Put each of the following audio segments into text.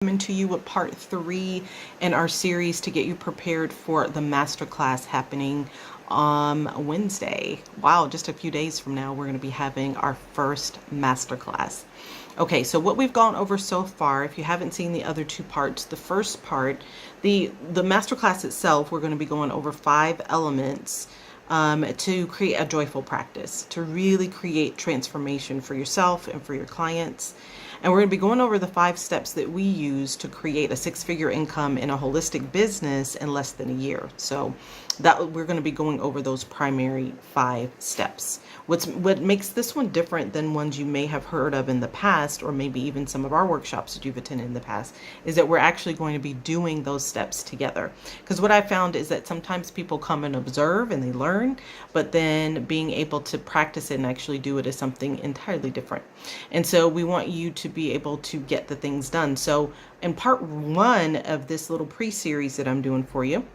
Coming to you with part 3 in our series to get you prepared for the masterclass happening on Wednesday. Wow, just a few days from now, we're going to be having our first masterclass. Okay, so what we've gone over so far, if you haven't seen the other 2 parts, the first part, the masterclass itself, we're going to be going over 5 elements to create a joyful practice, to really create transformation for yourself and for your clients. And we're going to be going over the 5 steps that we use to create a 6-figure income in a holistic business in less than a year. So that we're going to be going over those primary 5 steps. What makes this one different than ones you may have heard of in the past, or maybe even some of our workshops that you've attended in the past, is that we're actually going to be doing those steps together. Because what I found is that sometimes people come and observe and they learn, but then being able to practice it and actually do it is something entirely different. And so we want you to be able to get the things done. So in part 1 of this little pre-series that I'm doing for you,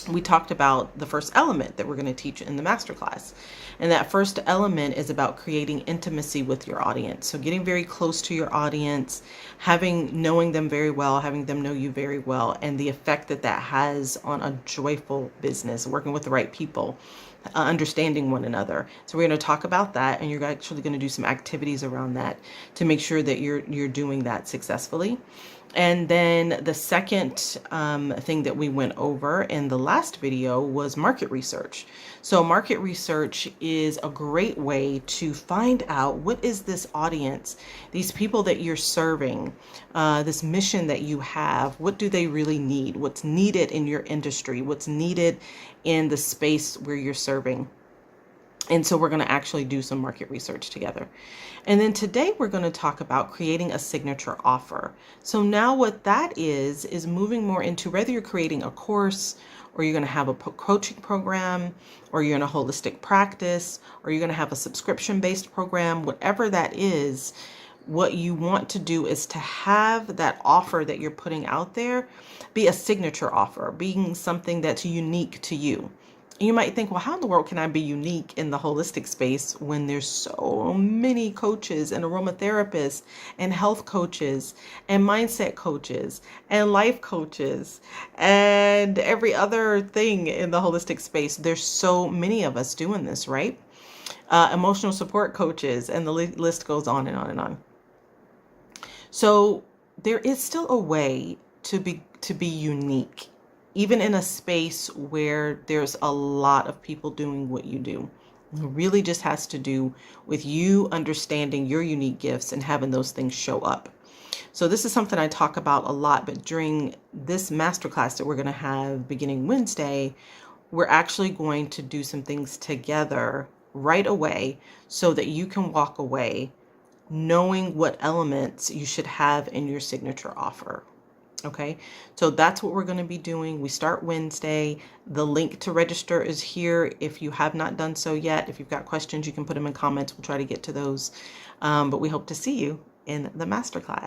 we talked about the first element that we're going to teach in the masterclass. And that first element is about creating intimacy with your audience. So getting very close to your audience, knowing them very well, having them know you very well, and the effect that that has on a joyful business, working with the right people, understanding one another. So we're going to talk about that, and you're actually going to do some activities around that to make sure that you're doing that successfully. And then the second thing that we went over in the last video was market research. So market research is a great way to find out what is this audience, these people that you're serving, this mission that you have, what do they really need? What's needed in your industry? What's needed in the space where you're serving? And so we're going to actually do some market research together. And then today we're going to talk about creating a signature offer. So now what that is moving more into whether you're creating a course, or you're going to have a coaching program, or you're in a holistic practice, or you're going to have a subscription-based program, whatever that is, what you want to do is to have that offer that you're putting out there be a signature offer, being something that's unique to you. You might think, well, how in the world can I be unique in the holistic space when there's so many coaches and aromatherapists and health coaches and mindset coaches and life coaches and every other thing in the holistic space? There's so many of us doing this, right? Emotional support coaches, and the list goes on and on and on. So there is still a way to be unique, even in a space where there's a lot of people doing what you do. It really just has to do with you understanding your unique gifts and having those things show up. So this is something I talk about a lot, but during this masterclass that we're going to have beginning Wednesday, we're actually going to do some things together right away so that you can walk away knowing what elements you should have in your signature offer. Okay, so that's what we're going to be doing. We start Wednesday. The link to register is here if you have not done so yet. If you've got questions, you can put them in comments. We'll try to get to those. But we hope to see you in the masterclass.